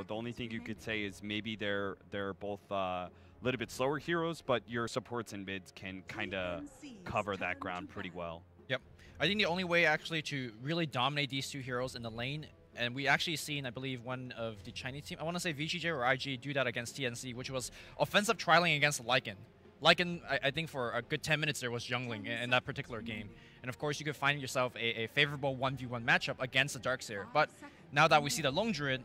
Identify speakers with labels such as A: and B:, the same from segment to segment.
A: the only thing you could say is maybe they're both a little bit slower heroes, but your supports and mids can kind of cover that ground pretty well.
B: Yep. I think the only way actually to really dominate these two heroes in the lane, and we actually seen, I believe, one of the Chinese team, I want to say VGJ or IG, do that against TNC, which was offensive trialing against Lycan. Lycan, I think for a good 10 minutes there was jungling in that particular game. And of course you could find yourself a favorable 1v1 matchup against the Darkseer. But now that we see the Lone Druid,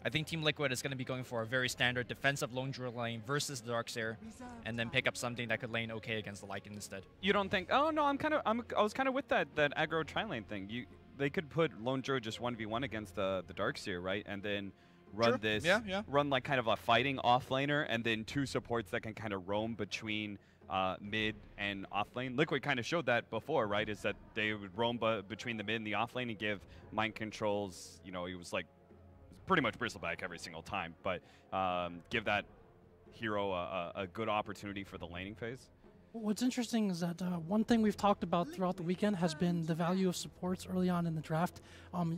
B: I think Team Liquid is going to be going for a very standard defensive Lone Druid lane versus the Darkseer, and then pick up something that could lane okay against the Lycan instead.
A: You don't think, oh no, I was kind of with that aggro tri-lane thing. They could put Lone Druid just 1v1 against the Darkseer, right? And then run this, run like kind of a fighting offlaner, and then two supports that can kind of roam between mid and offlane. Liquid kind of showed that before, right? Is that they would roam between the mid and the offlane and give mind controls. You know, he was like pretty much bristleback every single time, but give that hero a good opportunity for the laning phase.
C: What's interesting is that one thing we've talked about throughout the weekend has been the value of supports early on in the draft.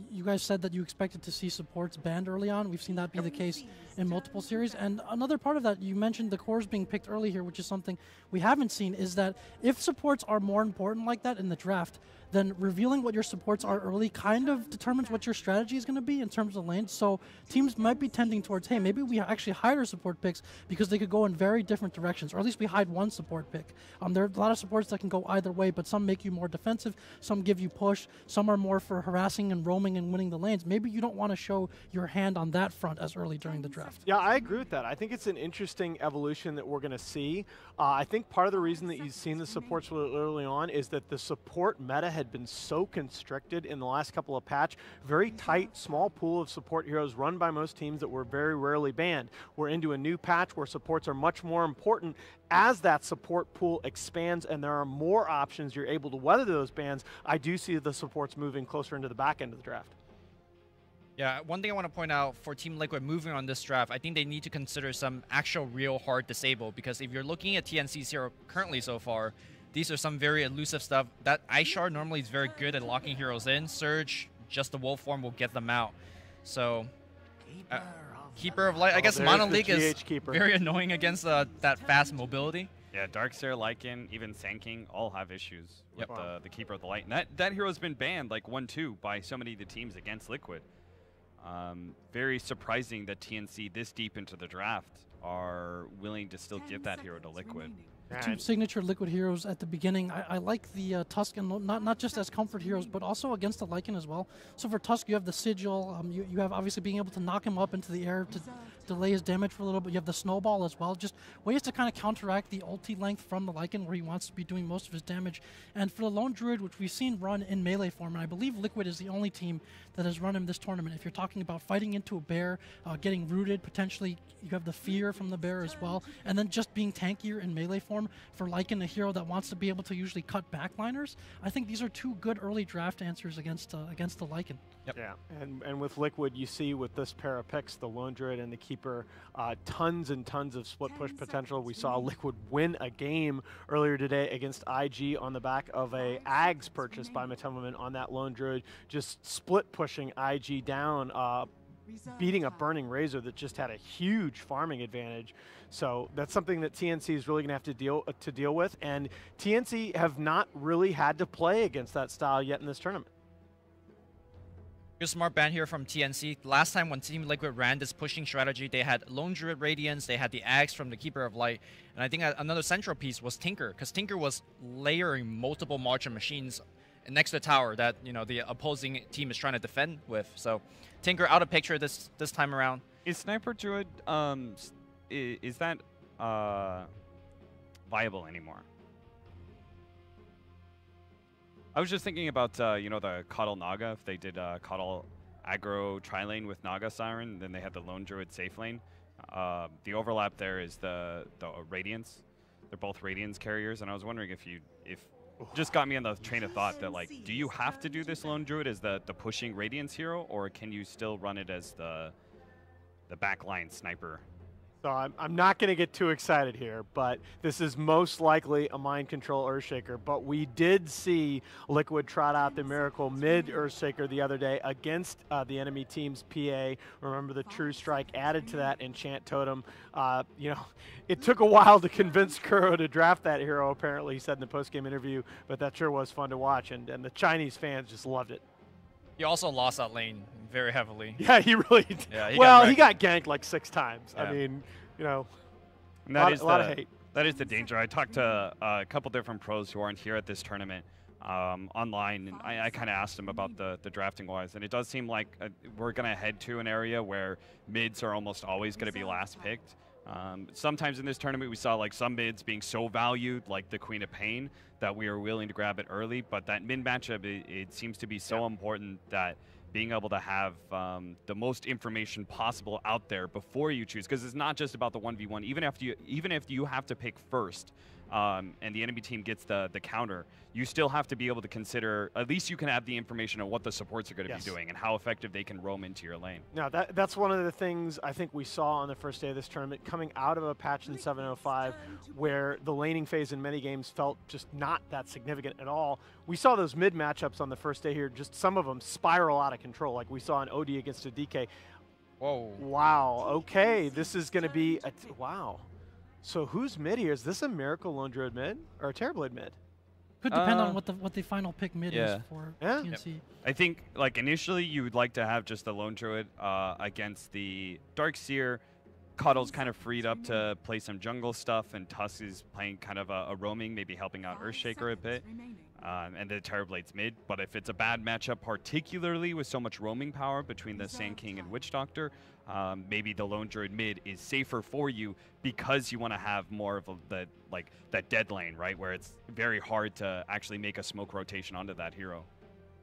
C: You guys said that you expected to see supports banned early on. We've seen that be the case in multiple series. And another part of that, you mentioned the cores being picked early here, which is something we haven't seen, is that if supports are more important like that in the draft, then revealing what your supports are early kind of determines what your strategy is going to be in terms of lanes. So teams might be tending towards, hey, maybe we actually hide our support picks because they could go in very different directions, or at least we hide one support pick. There are a lot of supports that can go either way, but some make you more defensive, some give you push, some are more for harassing and roaming and winning the lanes. Maybe you don't want to show your hand on that front as early during the draft.
D: Yeah, I agree with that. I think it's an interesting evolution that we're going to see. I think part of the reason that you've seen the supports really early on is that the support meta had been so constricted in the last couple of patch. Very tight, small pool of support heroes run by most teams that were very rarely banned. We're into a new patch where supports are much more important. As that support pool expands and there are more options, you're able to weather those bans. I do see the supports moving closer into the back end of the draft.
B: Yeah, one thing I want to point out for Team Liquid moving on this draft, I think they need to consider some actual real hard disable, because if you're looking at TNC's hero currently so far, these are some very elusive stuff. That Ishar normally is very good at locking heroes in. Surge, just the wolf form will get them out. So, Keeper of Light, I guess Monolith is very annoying against that fast mobility.
A: Yeah, Darkseer, Lycan, even Sand King all have issues with the Keeper of the Light. And that hero's been banned like 1-2 by so many of the teams against Liquid. Very surprising that TNC this deep into the draft are willing to still give that hero to Liquid.
C: Two signature Liquid heroes at the beginning. I like the Tusk, and not just as comfort heroes, but also against the Lycan as well. So for Tusk, you have the Sigil. You have obviously being able to knock him up into the air to delay his damage for a little bit. You have the Snowball as well. Just ways to kind of counteract the ulti length from the Lycan, where he wants to be doing most of his damage. And for the Lone Druid, which we've seen run in melee form, and I believe Liquid is the only team that has run him this tournament. If you're talking about fighting into a bear, getting rooted, potentially you have the fear from the bear as well, and then just being tankier in melee form for Lycan, a hero that wants to be able to usually cut backliners. I think these are two good early draft answers against the Lycan.
D: Yep. Yeah, and with Liquid, you see with this pair of picks, the Lone Druid and the Keeper, tons and tons of split push potential. We saw Liquid win a game earlier today against IG on the back of a Ags purchase by Matemoman on that Lone Druid, just split pushing IG down, beating a Burning Razor that just had a huge farming advantage. So that's something that TNC is really going to have to deal with, and TNC have not really had to play against that style yet in this tournament.
B: Good smart ban here from TNC. Last time when Team Liquid ran this pushing strategy, they had Lone Druid Radiance, they had the Axe from the Keeper of Light, and I think another central piece was Tinker, because Tinker was layering multiple Marcher machines next to the tower that the opposing team is trying to defend with. So Tinker out of picture this time around.
A: Is Sniper Druid is that viable anymore? I was just thinking about the Coddle Naga. If they did Coddle aggro tri-lane with Naga Siren, then they had the Lone Druid safe lane. The overlap there is the Radiance. They're both Radiance carriers, and I was wondering if just got me on the train of thought that, like, do you have to do this Lone Druid as the pushing Radiance hero, or can you still run it as the backline sniper
D: So I'm not going to get too excited here, but this is most likely a Mind Control Earthshaker. But we did see Liquid trot out the Miracle mid Earthshaker the other day against the enemy team's PA. Remember the True Strike added to that Enchant Totem. You know, it took a while to convince Kuro to draft that hero, apparently, he said in the post-game interview, but that sure was fun to watch, and the Chinese fans just loved it.
B: He also lost that lane very heavily.
D: Yeah, he really did.
B: Yeah,
D: he got ganked like 6 times. Yeah. I mean, you know,
A: and a lot of hate. That is the danger. I talked to a couple different pros who aren't here at this tournament online, and I kind of asked them about the drafting-wise, and it does seem like we're going to head to an area where mids are almost always going to be last picked. Sometimes in this tournament we saw like some mids being so valued, like the Queen of Pain, that we are willing to grab it early, but that mid matchup, it seems to be so important that being able to have the most information possible out there before you choose, because it's not just about the 1v1. Even if you have to pick first, and the enemy team gets the counter, you still have to be able to consider, at least you can have the information on what the supports are going to be doing and how effective they can roam into your lane. Now, that's one of the things I think we saw on the first day of this tournament, coming out of a patch in 7.05, where the laning phase in many games felt just not that significant at all. We saw those mid matchups on the first day here, just some of them spiral out of control, like we saw an OD against a DK.
B: Whoa.
D: Wow, okay, this is going to be, wow. So who's mid here? Is this a Miracle Lone Druid mid or a Terrorblade mid?
C: Could depend on what the final pick mid is for TNC. Yep.
A: I think like initially you would like to have just the Lone Druid against the Darkseer. Cuddle's kind of freed up to play some jungle stuff, and Tusk is playing kind of a roaming, maybe helping out Earthshaker a bit. And the Terrorblade's mid. But if it's a bad matchup, particularly with so much roaming power between the Sand King and Witch Doctor, maybe the Lone Druid mid is safer for you because you want to have more of that dead lane, right, where it's very hard to actually make a smoke rotation onto that hero.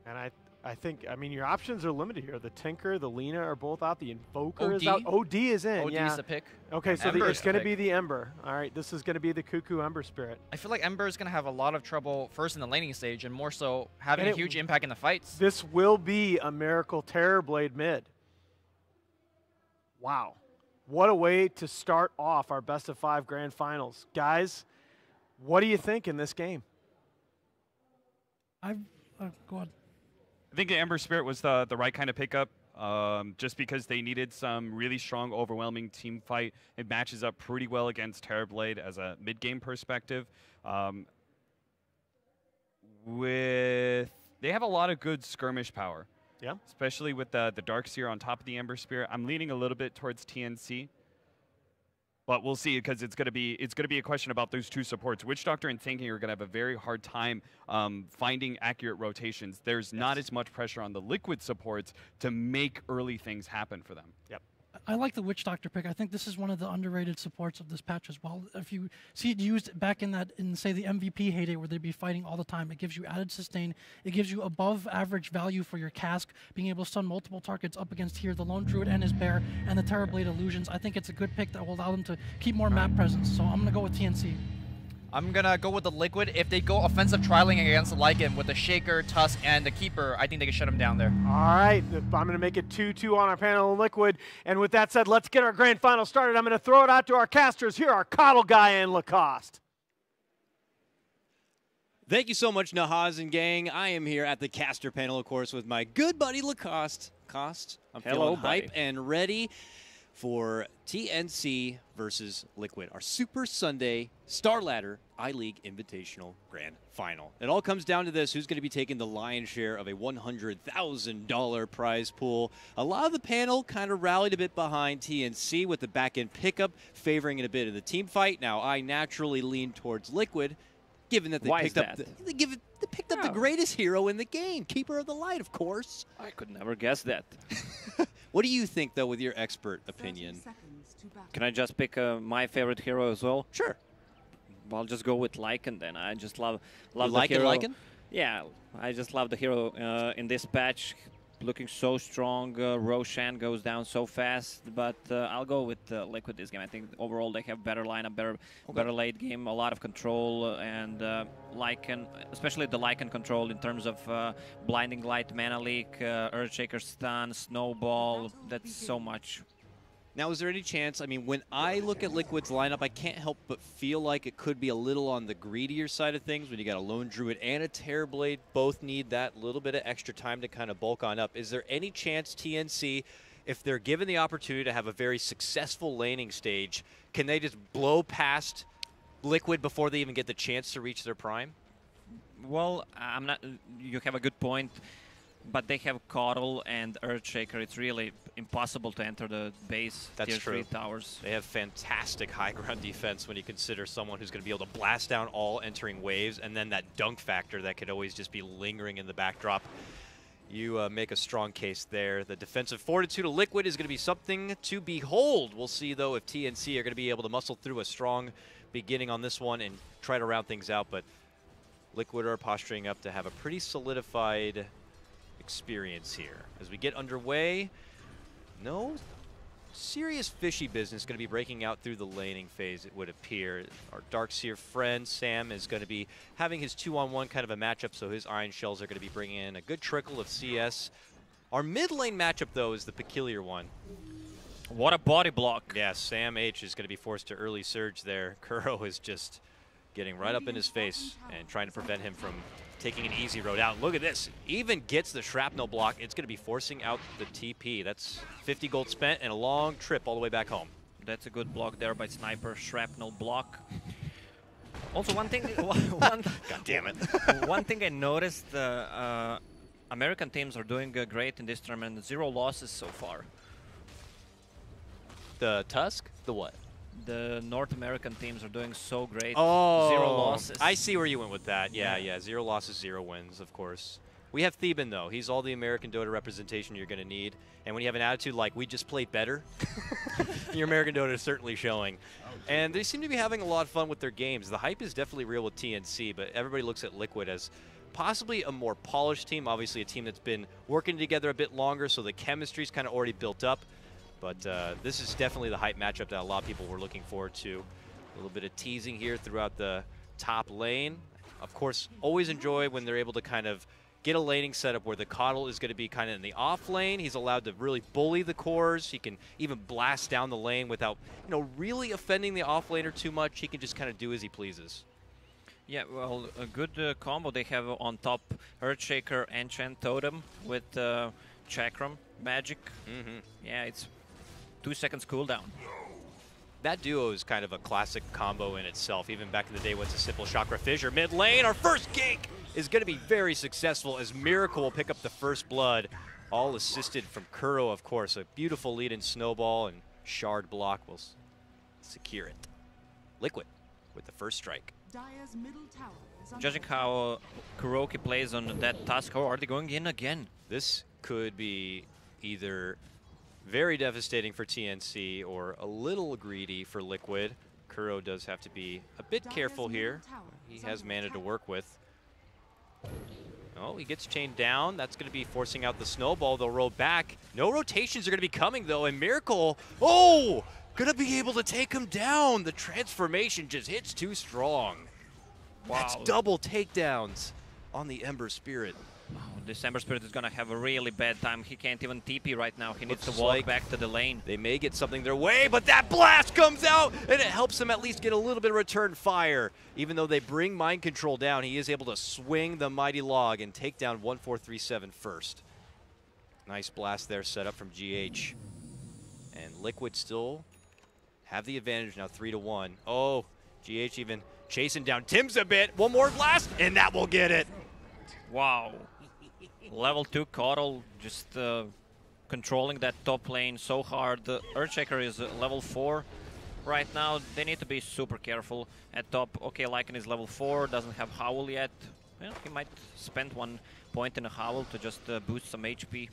A: And I think, I mean, your options are limited here. The Tinker, the Lina are both out. The Invoker is out. OD is in,
B: OD is the pick.
D: Okay, so it's going to be the Ember. All right, this is going to be the Cuckoo Ember Spirit.
B: I feel like Ember is going to have a lot of trouble first in the laning stage and more so having a huge impact in the fights.
D: This will be a Miracle Terrorblade mid. Wow. What a way to start off our best-of-5 grand finals. Guys, what do you think in this game?
C: Go on.
A: I think the Ember Spirit was the right kind of pickup, just because they needed some really strong, overwhelming team fight. It matches up pretty well against Terrorblade as a mid-game perspective. They have a lot of good skirmish power.
D: Yeah.
A: Especially with the Darkseer on top of the Ember Spirit. I'm leaning a little bit towards TNC. But we'll see, because it's going to be a question about those two supports. Witch Doctor and Sand King are going to have a very hard time finding accurate rotations. There's not as much pressure on the Liquid supports to make early things happen for them.
D: Yep.
C: I like the Witch Doctor pick. I think this is one of the underrated supports of this patch as well. If you see it used back in say the MVP heyday where they'd be fighting all the time, it gives you added sustain. It gives you above average value for your cask, being able to stun multiple targets up against here, the Lone Druid and his Bear, and the Terrorblade Illusions. I think it's a good pick that will allow them to keep more map presence. So I'm going to go with TNC.
B: I'm going to go with the Liquid. If they go offensive trialing against the Lycan with the Shaker, Tusk, and the Keeper, I think they can shut him down there.
D: All right. I'm going to make it 2-2 on our panel in Liquid. And with that said, let's get our grand final started. I'm going to throw it out to our casters. Here are Coddle Guy and Lacoste.
E: Thank you so much, Nahaz and gang. I am here at the caster panel, of course, with my good buddy Lacoste. I'm feeling hype and ready for TNC versus Liquid, our Super Sunday StarLadder I-League Invitational Grand Final. It all comes down to this: who's going to be taking the lion's share of a $100,000 prize pool. A lot of the panel kind of rallied a bit behind TNC with the back-end pickup, favoring it a bit in the team fight. Now, I naturally lean towards Liquid, given that they picked up the greatest hero in the game, Keeper of the Light, of course.
F: I could never guess that.
E: What do you think, though, with your expert opinion?
F: Can I just pick my favorite hero as well?
E: Sure.
F: I'll just go with Lycan then. I just love
E: the hero. Lycan?
F: Yeah, I just love the hero in this patch. Looking so strong. Roshan goes down so fast, but I'll go with Liquid this game. I think overall they have better lineup, better late game, a lot of control, and Lycan, especially the Lycan control in terms of Blinding Light, Mana Leak, Earthshaker stun, Snowball. That's so much.
E: Now, is there any chance, I mean, when I look at Liquid's lineup, I can't help but feel like it could be a little on the greedier side of things when you got a Lone Druid and a Terrorblade. Both need that little bit of extra time to kind of bulk on up. Is there any chance TNC, if they're given the opportunity to have a very successful laning stage, can they just blow past Liquid before they even get the chance to reach their prime?
F: Well, I'm not. You have a good point. But they have Coddle and Earthshaker. It's really impossible to enter the base.
E: That's
F: tier
E: true.
F: 3 towers.
E: They have fantastic high ground defense when you consider someone who's going to be able to blast down all entering waves, and then that dunk factor that could always just be lingering in the backdrop. You make a strong case there. The defensive fortitude of Liquid is going to be something to behold. We'll see, though, if TNC are going to be able to muscle through a strong beginning on this one and try to round things out. But Liquid are posturing up to have a pretty solidified experience here. As we get underway, no serious fishy business going to be breaking out through the laning phase, it would appear. Our Darkseer friend, Sam, is going to be having his 2-on-1 kind of a matchup, so his Iron Shells are going to be bringing in a good trickle of CS. Our mid lane matchup, though, is the peculiar one.
F: What a body block.
E: Yeah, Sam H is going to be forced to early surge there. Kuro is just getting right up in his face and trying to prevent him from taking an easy road out. Look at this. Even gets the shrapnel block. It's going to be forcing out the TP. That's 50 gold spent and a long trip all the way back home.
F: That's a good block there by Sniper. Shrapnel block. Also, one thing...
E: God damn it.
F: One thing I noticed, American teams are doing great in this tournament. 0 losses so far.
E: The Tusk? The what?
F: The North American teams are doing so great.
E: Oh,
F: 0 losses.
E: I see where you went with that. Yeah. 0 losses, 0 wins, of course. We have Theban, though. He's all the American Dota representation you're going to need. And when you have an attitude like, we just played better, your American Dota is certainly showing. And they seem to be having a lot of fun with their games. The hype is definitely real with TNC, but everybody looks at Liquid as possibly a more polished team, obviously a team that's been working together a bit longer, so the chemistry's kind of already built up. But this is definitely the hype matchup that a lot of people were looking forward to. A little bit of teasing here throughout the top lane. Of course, always enjoy when they're able to kind of get a laning setup where the Coddle is going to be kind of in the off lane. He's allowed to really bully the cores. He can even blast down the lane without, really offending the off laner too much. He can just kind of do as he pleases.
F: Yeah, well, a good combo they have on top. Earthshaker, Enchant Totem with Chakram Magic. Yeah, it's 2 seconds cooldown.
E: That duo is kind of a classic combo in itself. Even back in the day when it's a simple Chakra Fissure mid lane, our first gank is going to be very successful as Miracle will pick up the first blood. All assisted from Kuro, of course. A beautiful lead in Snowball, and Shard block will secure it. Liquid with the first strike.
F: Judging how Kuroki plays on that task, how are they going in again?
E: This could be either very devastating for TNC or a little greedy for Liquid. Kuro does have to be a bit careful here. He has mana to work with. Oh, he gets chained down. That's going to be forcing out the Snowball. They'll roll back. No rotations are going to be coming, though, and Miracle, going to be able to take him down. The transformation just hits too strong. Wow. That's double takedowns on the Ember Spirit.
F: Oh, this Ember Spirit is going to have a really bad time. He can't even TP right now. He needs to walk back to the lane.
E: They may get something their way, but that blast comes out, and it helps them at least get a little bit of return fire. Even though they bring Mind Control down, he is able to swing the Mighty Log and take down 1437 first. Nice blast there set up from GH. And Liquid still have the advantage now, 3-1. Oh, GH even chasing down Tim's a bit. One more blast, and that will get it.
F: Wow. Level 2 Coddle just controlling that top lane so hard. The Earthshaker is level 4 right now. They need to be super careful at top. Okay, Lycan is level 4, doesn't have Howl yet. Well, he might spend 1 point in a Howl to just boost some HP.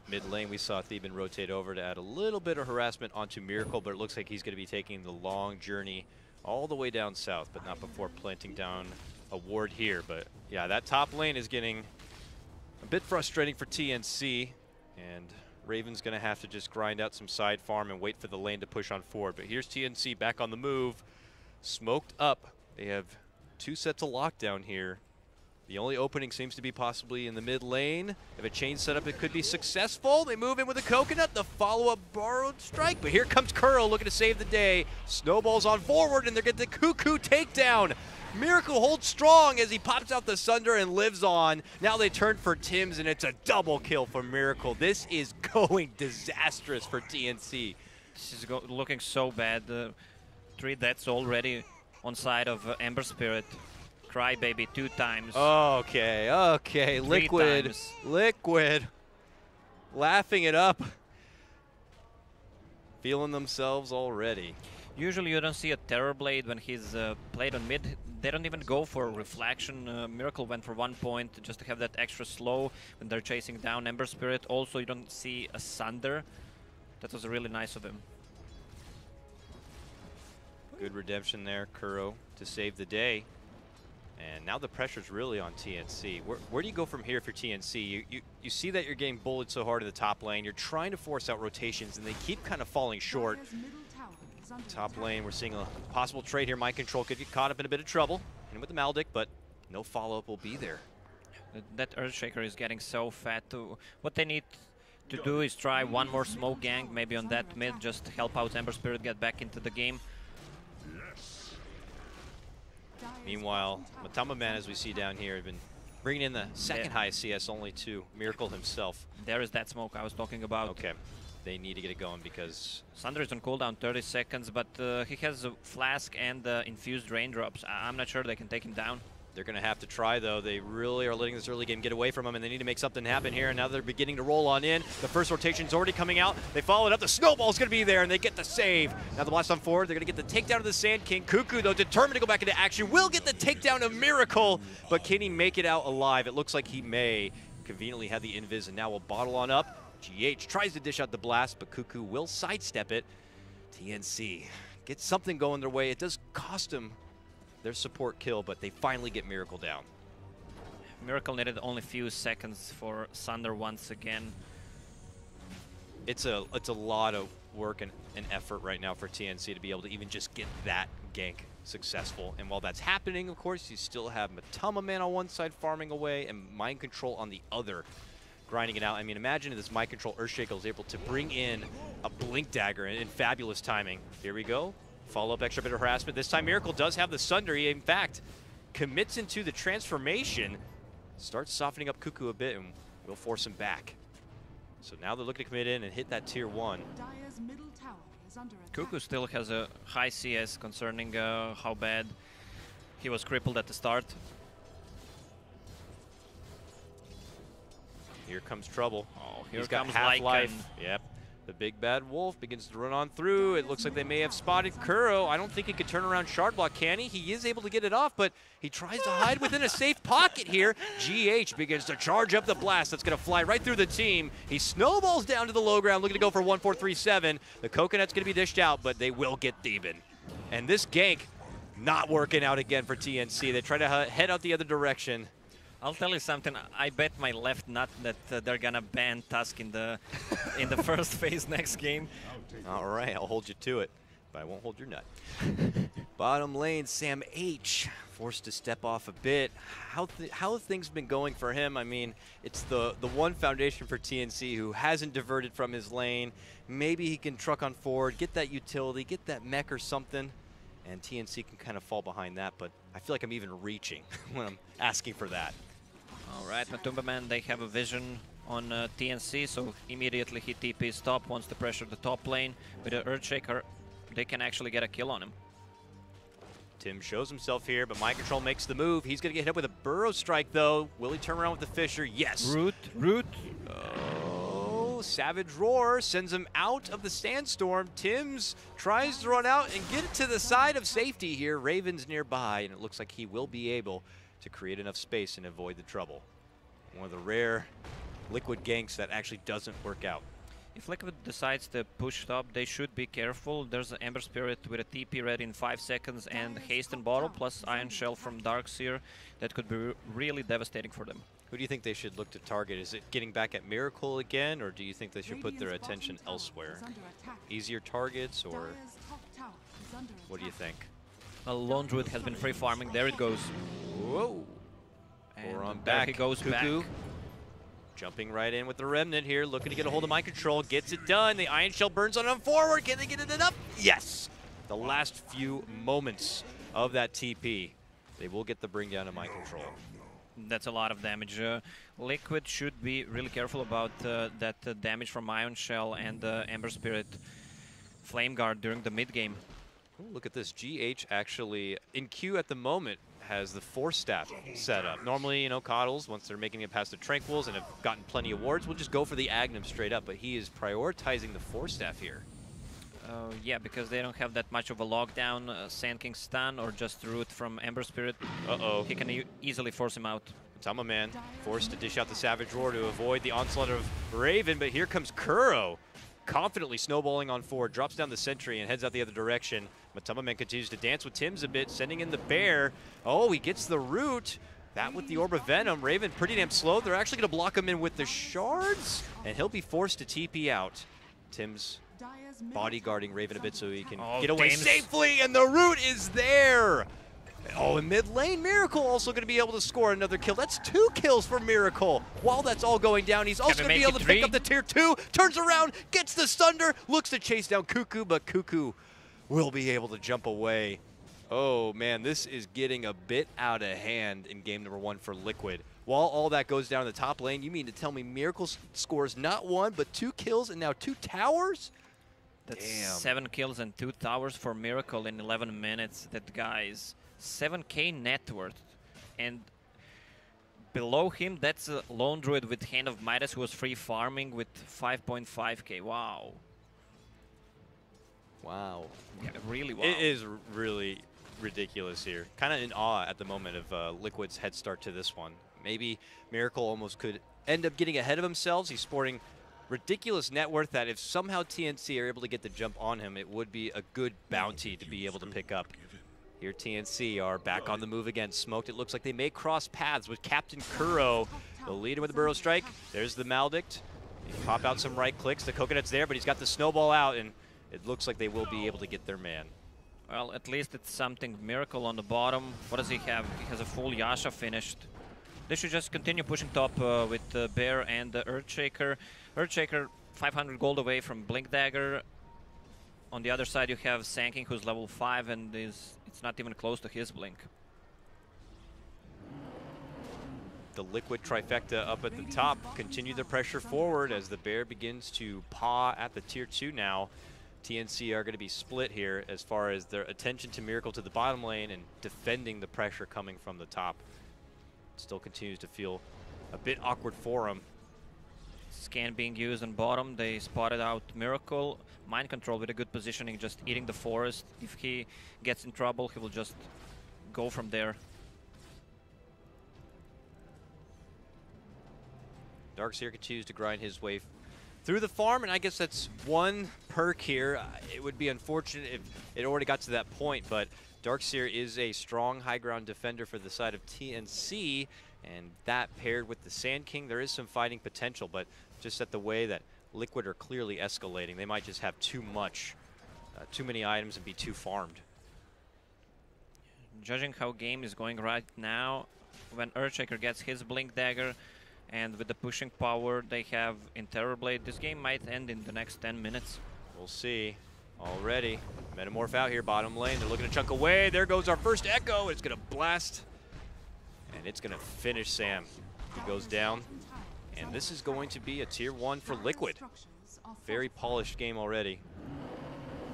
E: Mid lane, we saw Theban rotate over to add a little bit of harassment onto Miracle, but it looks like he's going to be taking the long journey all the way down south, but not before planting down a ward here. But yeah, that top lane is getting a bit frustrating for TNC, and Raven's going to have to just grind out some side farm and wait for the lane to push on forward. But here's TNC back on the move, smoked up. They have 2 sets of lockdown here. The only opening seems to be possibly in the mid lane. If a chain setup, it could be successful. They move in with a coconut, the follow-up borrowed strike. But here comes Kuro looking to save the day. Snowballs on forward, and they're getting the Cuckoo takedown. Miracle holds strong as he pops out the Sunder and lives on. Now they turn for Tim's, and it's a double kill for Miracle. This is going disastrous for TNC.
F: This is looking so bad. 3 deaths already on side of Ember Spirit. Crybaby 2 times.
E: Okay, okay. Liquid. Liquid. Laughing it up. Feeling themselves already.
F: Usually you don't see a Terror Blade when he's played on mid. They don't even go for Reflection. Miracle went for 1 point just to have that extra slow when they're chasing down Ember Spirit. Also, you don't see a Sunder. That was really nice of him.
E: Good redemption there, Kuro, to save the day. And now the pressure's really on TNC. Where do you go from here for TNC? You see that you're getting bullied so hard in the top lane. You're trying to force out rotations, and they keep kind of falling short. Top lane, we're seeing a possible trade here. Mind Control could get caught up in a bit of trouble. And with the Maldic, but no follow-up will be there.
F: That Earthshaker is getting so fat too. What they need to do is try one more smoke gang, maybe on that mid, just to help out Ember Spirit get back into the game.
E: Meanwhile, Matama Man, as we see down here, have been bringing in the second highest CS only to Miracle himself.
F: There is that smoke I was talking about.
E: Okay. They need to get it going because
F: Sunder is on cooldown 30 seconds, but he has a flask and infused raindrops. I'm not sure they can take him down.
E: They're going to have to try, though. They really are letting this early game get away from them, and they need to make something happen here. And now they're beginning to roll on in. The first rotation's already coming out. They follow it up. The snowball's going to be there, and they get the save. Now the blast on forward. They're going to get the takedown of the Sand King. Cuckoo, though, determined to go back into action, will get the takedown of Miracle. But can he make it out alive? It looks like he may. Conveniently had the invis, and now will bottle on up. GH tries to dish out the blast, but Cuckoo will sidestep it. TNC gets something going their way. It does cost him their support kill, but they finally get Miracle down.
F: Miracle needed only a few seconds for Sunder once again.
E: It's a lot of work and effort right now for TNC to be able to even just get that gank successful. And while that's happening, of course, you still have Matama Man on one side farming away and Mind Control on the other, grinding it out. I mean, imagine if this Mind Control Earthshaker is able to bring in a Blink Dagger in fabulous timing. Here we go. Follow-up extra bit of harassment. This time Miracle does have the Sunder. He, in fact, commits into the transformation, starts softening up Cuckoo a bit, and will force him back. So now they're looking to commit in and hit that tier 1.
F: Cuckoo still has a high CS concerning how bad he was crippled at the start.
E: Here comes trouble.
F: Oh, here
E: He's
F: comes
E: got half-life.
F: Lycan.
E: Yep. The big bad wolf begins to run on through. It looks like they may have spotted Kuro. I don't think he could turn around Shard Block, can he? He is able to get it off, but he tries to hide within a safe pocket here. GH begins to charge up the blast. That's going to fly right through the team. He snowballs down to the low ground, looking to go for 1-4-3-7. The coconut's going to be dished out, but they will get Theben. And this gank not working out again for TNC. They try to head out the other direction.
F: I'll tell you something. I bet my left nut that they're gonna ban Tusk in the first phase next game.
E: All right, I'll hold you to it, but I won't hold your nut. Bottom lane, Sam H forced to step off a bit. How have things been going for him? I mean, it's the one foundation for TNC who hasn't diverted from his lane. Maybe he can truck on forward, get that utility, get that mech or something, and TNC can kind of fall behind that. But I feel like I'm even reaching when I'm asking for that.
F: All right, Matumba Man, they have a vision on TNC, so immediately he TP's top, wants to pressure the top lane. With the Earthshaker, they can actually get a kill on him.
E: Tim shows himself here, but Mind Control makes the move. He's going to get hit with a Burrow Strike, though. Will he turn around with the Fisher? Yes.
F: Root.
E: Oh, Savage Roar sends him out of the Sandstorm. Tim's tries to run out and get it to the side of safety here. Raven's nearby, and it looks like he will be able to create enough space and avoid the trouble. One of the rare Liquid ganks that actually doesn't work out.
F: If Liquid decides to push top, they should be careful. There's an Ember Spirit with a TP ready in 5 seconds and Haste and Bottle plus Iron Shell from Darkseer. That could be really devastating for them.
E: Who do you think they should look to target? Is it getting back at Miracle again, or do you think they should put their attention elsewhere? Easier targets, or what do you think?
F: Well, Lone Druid has been free farming. There it goes.
E: Whoa. And back. He goes Cuckoo. Back. Jumping right in with the Remnant here, looking to get a hold of mind control. Gets it done. The Iron Shell burns on him forward. Can they get it enough? Yes! The last few moments of that TP. They will get the bring down of mind control.
F: That's a lot of damage. Liquid should be really careful about that damage from Ion Shell and Ember Spirit Flame Guard during the mid game.
E: Ooh, look at this. GH actually in queue at the moment has the Force Staff set up. Normally, you know, Coddles, once they're making it past the Tranquils and have gotten plenty of wards, will just go for the Agnum straight up, but he is prioritizing the Force Staff here.
F: Yeah, because they don't have that much of a lockdown, Sand King stun, or just root from Ember Spirit. He can easily force him out.
E: Matama forced to dish out the Savage Roar to avoid the onslaught of Raven, but here comes Kuro, confidently snowballing on forward, drops down the sentry and heads out the other direction. Matama continues to dance with Tims a bit, sending in the bear. Oh, he gets the root. That with the Orb of Venom. Raven pretty damn slow. They're actually going to block him in with the shards, and he'll be forced to TP out. Tims bodyguarding Raven a bit so he can get away safely, and the root is there. Oh, in mid lane, Miracle also going to be able to score another kill. That's 2 kills for Miracle. While that's all going down, he's also going to be able to pick up the tier 2, turns around, gets the Sunder, looks to chase down Cuckoo, but Cuckoo will be able to jump away. Oh man, this is getting a bit out of hand in game number 1 for Liquid. While all that goes down in the top lane, you mean to tell me Miracle scores not 1, but 2 kills and now 2 towers?
F: That's 7 kills and 2 towers for Miracle in 11 minutes. That guy's 7k net worth. And below him, that's a Lone Druid with Hand of Midas who was free farming with 5.5k. Wow.
E: Wow.
F: Yeah, really wow.
E: It is really ridiculous here. Kind of in awe at the moment of Liquid's head start to this one. Maybe Miracle almost could end up getting ahead of themselves. He's sporting ridiculous net worth that if somehow TNC are able to get the jump on him, it would be a good bounty to be able to pick up. Here TNC are back on the move again. Smoked, it looks like they may cross paths with Captain Kuro. The leader with the Burrow Strike. There's the Maldict. They pop out some right clicks. The Coconut's there, but he's got the Snowball out, and it looks like they will be able to get their man.
F: Well, at least it's something. Miracle on the bottom. What does he have? He has a full Yasha finished. They should just continue pushing top with the Bear and the Earthshaker. Earthshaker 500 gold away from Blink Dagger. On the other side you have Sand King who's level 5 and it's not even close to his Blink.
E: The Liquid trifecta up at the top continue the pressure forward as the Bear begins to paw at the tier 2 now. TNC are going to be split here as far as their attention to Miracle to the bottom lane and defending the pressure coming from the top. Still continues to feel a bit awkward for him.
F: Scan being used on bottom. They spotted out Miracle. Mind control with a good positioning, just eating the forest. If he gets in trouble, he will just go from there.
E: Darkseer continues to grind his way through the farm, and I guess that's one perk here. It would be unfortunate if it already got to that point, but Darkseer is a strong high ground defender for the side of TNC, and that paired with the Sand King, there is some fighting potential, but just at the way that Liquid are clearly escalating, they might just have too many items and be too farmed.
F: Judging how game is going right now, when Earthshaker gets his Blink Dagger, and with the pushing power they have in Terrorblade, this game might end in the next 10 minutes.
E: We'll see. Already, Metamorph out here, bottom lane. They're looking to chunk away. There goes our first Echo. It's going to blast, and it's going to finish Sam. He goes down, and this is going to be a tier 1 for Liquid. Very polished game already.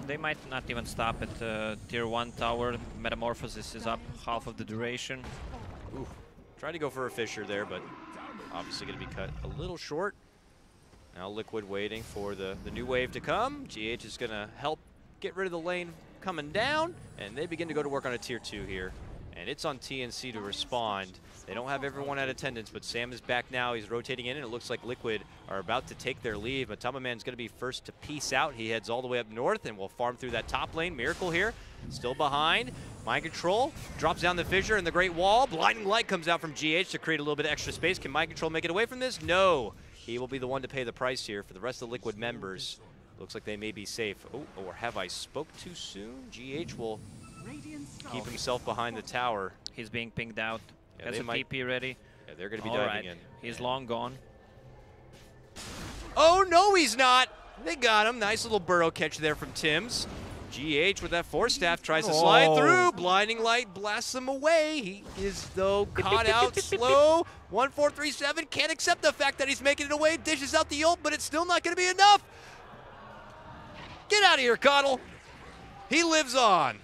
F: They might not even stop at tier 1 tower. Metamorphosis is up half of the duration.
E: Ooh, tried to go for a Fissure there, but obviously going to be cut a little short. Now Liquid waiting for the new wave to come. GH is going to help get rid of the lane coming down, and they begin to go to work on a tier 2 here. And it's on TNC to respond. They don't have everyone at attendance, but Sam is back now. He's rotating in, and it looks like Liquid are about to take their lead. Matama Man's going to be first to peace out. He heads all the way up north and will farm through that top lane. Miracle here, still behind. Mind Control drops down the fissure and the Great Wall. Blinding Light comes out from GH to create a little bit of extra space. Can Mind Control make it away from this? No. He will be the one to pay the price here. For the rest of the Liquid members, looks like they may be safe. Oh, or have I spoke too soon? GH will keep himself behind the tower.
F: He's being pinged out.
E: Yeah,
F: Has a TP ready.
E: Yeah, they're going to be diving in.
F: He's long gone.
E: Oh, no, he's not. They got him. Nice little burrow catch there from Tim's. GH with that force staff tries to slide through. Blinding light blasts him away. He is, though, caught out slow. 1-4-3-7 can't accept the fact that he's making it away. Dishes out the ult, but it's still not going to be enough. Get out of here, Coddle. He lives on.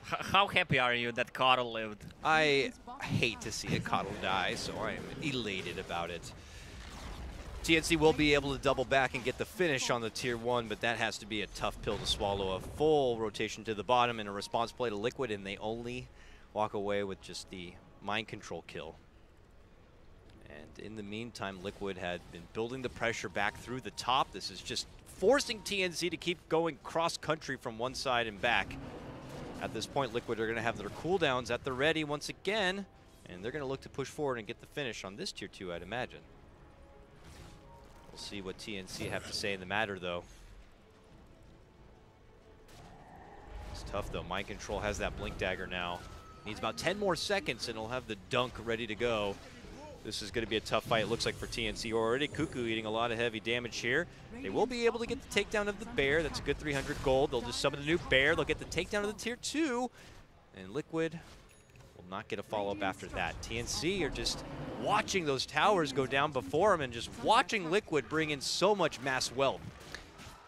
F: How happy are you that Coddle lived?
E: I hate to see a Coddle die, so I am elated about it. TNC will be able to double back and get the finish on the Tier 1, but that has to be a tough pill to swallow. A full rotation to the bottom and a response play to Liquid, and they only walk away with just the mind control kill. And in the meantime, Liquid had been building the pressure back through the top. This is just forcing TNC to keep going cross-country from one side and back. At this point, Liquid are going to have their cooldowns at the ready once again, and they're going to look to push forward and get the finish on this Tier 2, I'd imagine. We'll see what TNC have to say in the matter, though. It's tough, though. Mind Control has that Blink Dagger now. Needs about 10 more seconds, and he'll have the dunk ready to go. This is going to be a tough fight, it looks like, for TNC. Already Cuckoo eating a lot of heavy damage here. They will be able to get the takedown of the Bear. That's a good 300 gold. They'll just summon a new Bear. They'll get the takedown of the Tier 2. And Liquid will not get a follow-up after that. TNC are just watching those towers go down before them and just watching Liquid bring in so much mass wealth.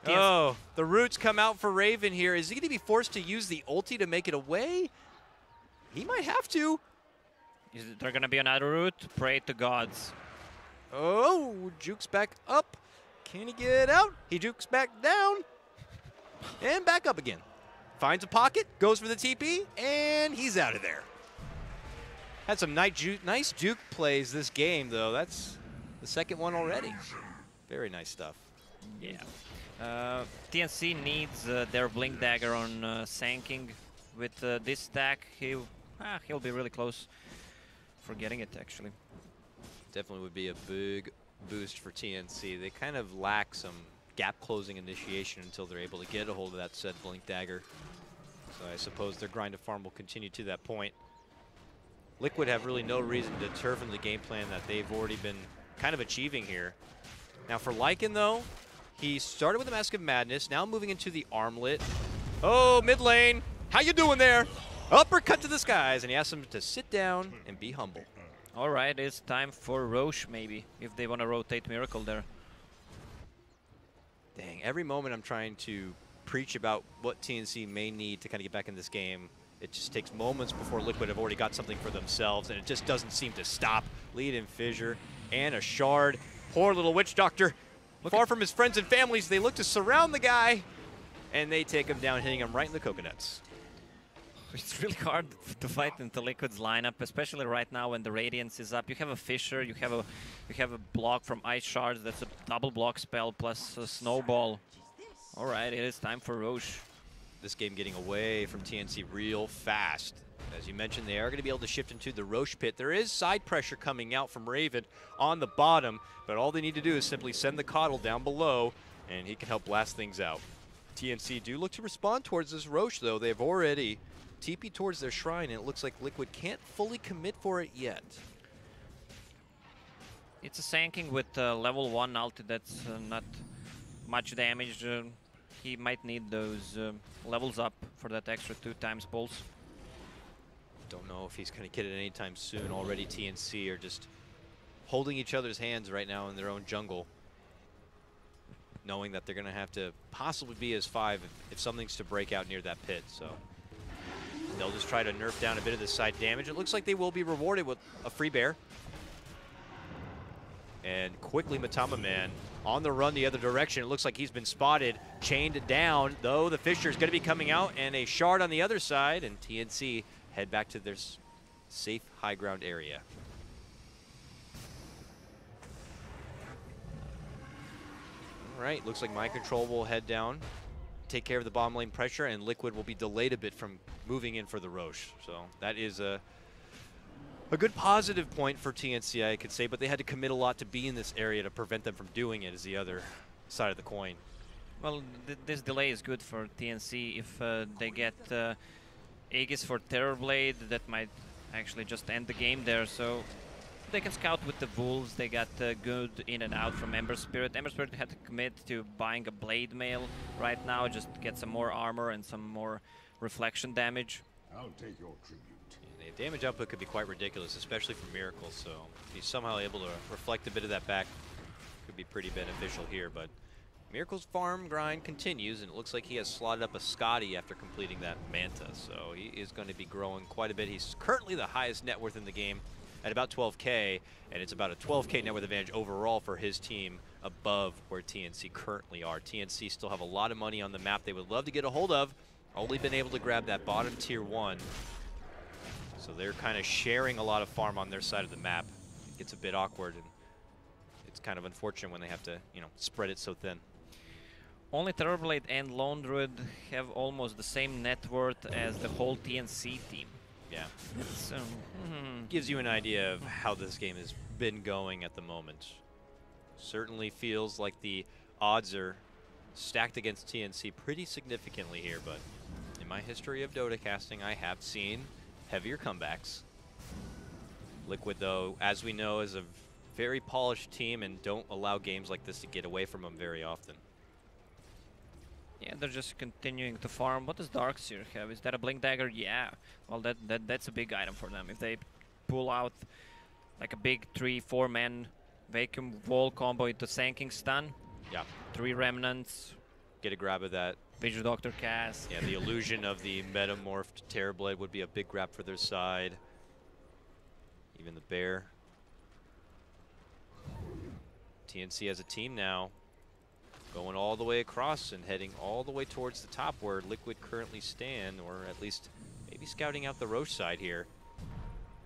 E: Oh, the roots come out for Raven here. Is he going to be forced to use the ulti to make it away? He might have to.
F: Is there going to be another route? Pray to gods.
E: Oh, jukes back up. Can he get out? He jukes back down. And back up again. Finds a pocket, goes for the TP, and he's out of there. Had some nice juke plays this game, though. That's the second one already. Very nice stuff.
F: Yeah. TNC needs their Blink Dagger on Sanking. With this stack, he'll be really close for getting it, actually.
E: Definitely would be a big boost for TNC. They kind of lack some gap closing initiation until they're able to get a hold of that said Blink Dagger. So I suppose their grind to farm will continue to that point. Liquid have really no reason to deter from the game plan that they've already been kind of achieving here. Now for Lycan, though, he started with the Mask of Madness, now moving into the Armlet. Oh, mid lane. How you doing there? Uppercut to the skies, and he asks him to sit down and be humble.
F: All right, it's time for Roche, maybe, if they want to rotate Miracle there.
E: Dang, every moment I'm trying to preach about what TNC may need to kind of get back in this game. It just takes moments before Liquid have already got something for themselves, and it just doesn't seem to stop. Lead in Fissure and a Shard. Poor little Witch Doctor. Far from his friends and families, they look to surround the guy, and they take him down, hitting him right in the coconuts.
F: It's really hard to fight into Liquid's lineup, especially right now when the Radiance is up. You have a Fissure, you have a block from Ice Shards. That's a double block spell plus a Snowball. All right, it is time for Roche.
E: This game getting away from TNC real fast. As you mentioned, they are going to be able to shift into the Roche pit. There is side pressure coming out from Raven on the bottom, but all they need to do is simply send the Coddle down below, and he can help blast things out. TNC do look to respond towards this Roche, though. They've already TP towards their shrine, and it looks like Liquid can't fully commit for it yet.
F: It's a Sanking with level 1 ulti that's not much damage. He might need those levels up for that extra 2x pulse.
E: Don't know if he's going to get it anytime soon. Already TNC are just holding each other's hands right now in their own jungle, knowing that they're going to have to possibly be as 5 if something's to break out near that pit. So they'll just try to nerf down a bit of the side damage. It looks like they will be rewarded with a free bear. And quickly Matama Man on the run the other direction. It looks like he's been spotted, chained down, though the Fissure is going to be coming out, and a Shard on the other side, and TNC head back to their safe high ground area. All right, looks like Mind Control will head down, take care of the bottom lane pressure, and Liquid will be delayed a bit from moving in for the Roche. So that is a good positive point for TNC, I could say, but they had to commit a lot to be in this area to prevent them from doing it, is the other side of the coin.
F: Well, this delay is good for TNC. If they get Aegis for Terrorblade, that might actually just end the game there. So they can scout with the Wolves. They got good in and out from Ember Spirit. Ember Spirit had to commit to buying a Blade Mail right now, just to get some more armor and some more reflection damage.
G: I'll take your tribute.
E: The damage output could be quite ridiculous, especially for Miracle, so if he's somehow able to reflect a bit of that back, could be pretty beneficial here, but Miracle's farm grind continues, and it looks like he has slotted up a Scotty after completing that Manta, so he is going to be growing quite a bit. He's currently the highest net worth in the game at about 12K, and it's about a 12K net worth advantage overall for his team above where TNC currently are. TNC still have a lot of money on the map they would love to get a hold of, only been able to grab that bottom tier 1. So they're kind of sharing a lot of farm on their side of the map. It gets a bit awkward, and it's kind of unfortunate when they have to, you know, spread it so thin.
F: Only Terrorblade and Lone Druid have almost the same net worth as the whole TNC team.
E: Yeah.
F: So,
E: gives you an idea of how this game has been going at the moment. Certainly feels like the odds are stacked against TNC pretty significantly here, but in my history of Dota casting, I have seen heavier comebacks. Liquid, though, as we know, is a very polished team and don't allow games like this to get away from them very often.
F: Yeah, they're just continuing to farm. What does Darkseer have? Is that a Blink Dagger? Yeah. Well, that's a big item for them. If they pull out like a big 3-4 man vacuum wall combo into Sanking Stun.
E: Yeah.
F: 3 Remnants.
E: Get a grab of that.
F: Visual Doctor cast.
E: Yeah, the illusion of the metamorphed Terrorblade would be a big grab for their side. Even the Bear. TNC as a team now, going all the way across and heading all the way towards the top where Liquid currently stand, or at least maybe scouting out the Roche side here.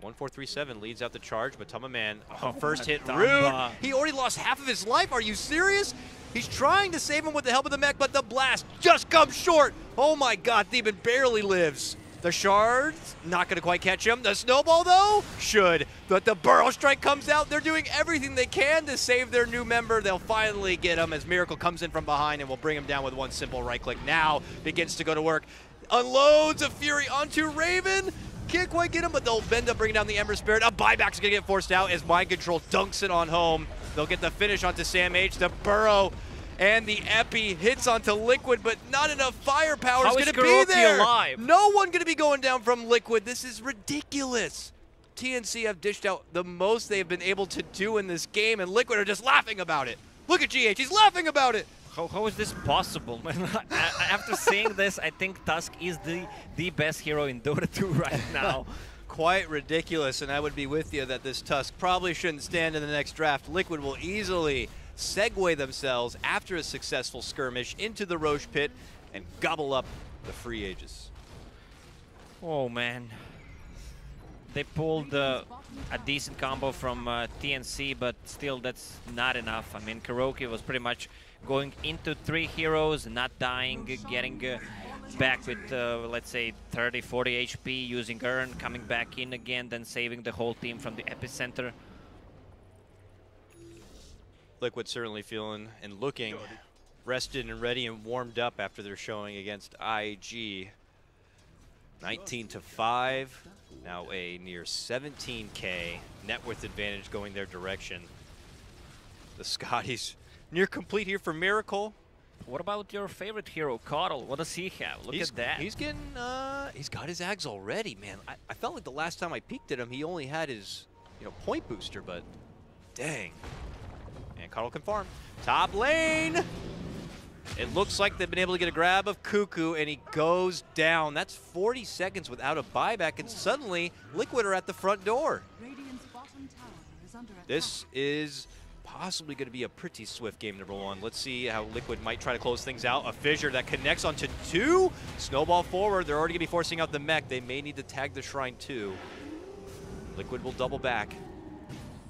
E: 1437 leads out the charge, but Tamaman, first hit rude. He already lost half of his life. Are you serious? He's trying to save him with the help of the mech, but the blast just comes short. Oh my God, Theben barely lives. The shards, not going to quite catch him. The snowball, though, should. But the Burrow Strike comes out. They're doing everything they can to save their new member. They'll finally get him as Miracle comes in from behind and will bring him down with one simple right click. Now begins to go to work. Unloads a Fury onto Raven. Can't quite get him, but they'll end up bringing down the Ember Spirit. A buyback's going to get forced out as Mind Control dunks it on home. They'll get the finish onto Sam H. The Burrow and the Epi hits onto Liquid, but not enough firepower is going to be there.
F: Alive?
E: No one going to be going down from Liquid. This is ridiculous. TNC have dished out the most they've been able to do in this game, and Liquid are just laughing about it. Look at GH, he's laughing about it.
F: How is this possible? After seeing this, I think Tusk is the best hero in Dota 2 right now.
E: Quite ridiculous, and I would be with you that this Tusk probably shouldn't stand in the next draft. Liquid will easily segue themselves after a successful skirmish into the Roche pit and gobble up the free agents.
F: Oh man. They pulled a decent combo from TNC, but still that's not enough. I mean, Kuroki was pretty much going into 3 heroes, not dying, getting back with, let's say, 30, 40 HP, using Urn, coming back in again, then saving the whole team from the epicenter.
E: Liquid certainly feeling and looking rested and ready and warmed up after their showing against IG. 19-5, now a near 17K net worth advantage going their direction. The Scotties near complete here for Miracle.
F: What about your favorite hero, Coddle? What does he have? Look at that.
E: He's getting, he's got his Ags already, man. I felt like the last time I peeked at him, he only had his, point booster, but dang. And Coddle can farm. Top lane. It looks like they've been able to get a grab of Cuckoo, and he goes down. That's 40 seconds without a buyback, and suddenly Liquid are at the front door. This is possibly going to be a pretty swift game, number 1. Let's see how Liquid might try to close things out. A fissure that connects onto 2. Snowball forward. They're already going to be forcing out the mech. They may need to tag the Shrine too. Liquid will double back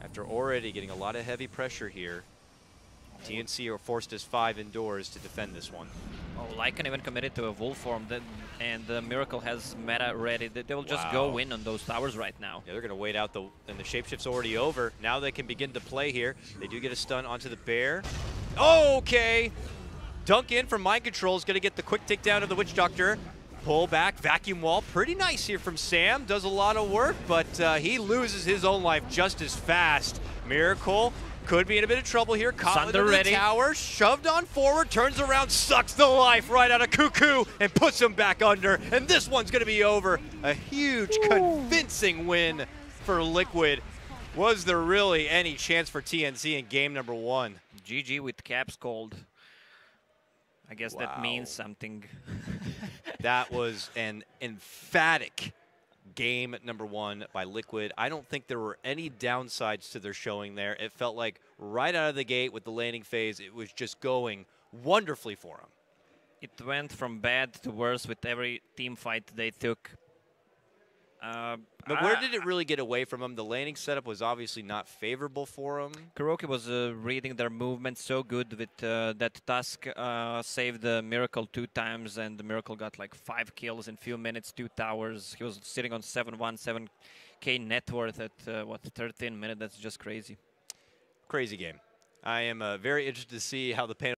E: after already getting a lot of heavy pressure here. TNC are forced as 5 indoors to defend this one.
F: Oh, Lycan even committed to a Wolf form, and Miracle has meta ready. They will just go in on those towers right now.
E: Yeah, they're going to wait out, and the shapeshift's already over. Now they can begin to play here. They do get a stun onto the Bear. Okay! Dunk in from Mind Control is going to get the quick takedown of the Witch Doctor. pull back, vacuum wall, pretty nice here from Sam. Does a lot of work, but he loses his own life just as fast. Miracle could be in a bit of trouble here. Caught with the tower, shoved on forward, turns around, sucks the life right out of Cuckoo, and puts him back under. And this one's going to be over. A huge, convincing win for Liquid. Was there really any chance for TNC in game number 1?
F: GG with caps cold. I guess that means something.
E: That was an emphatic game number 1 by Liquid. I don't think there were any downsides to their showing there. It felt like right out of the gate with the landing phase, it was just going wonderfully for them.
F: It went from bad to worse with every team fight they took.
E: But where did it really get away from them? The landing setup was obviously not favorable for them.
F: Kuroki was reading their movement so good with that Tusk saved the Miracle 2 times, and the Miracle got like 5 kills in few minutes, 2 towers. He was sitting on 717K net worth at, what, 13 minutes? That's just crazy.
E: Crazy game. I am very interested to see how the panel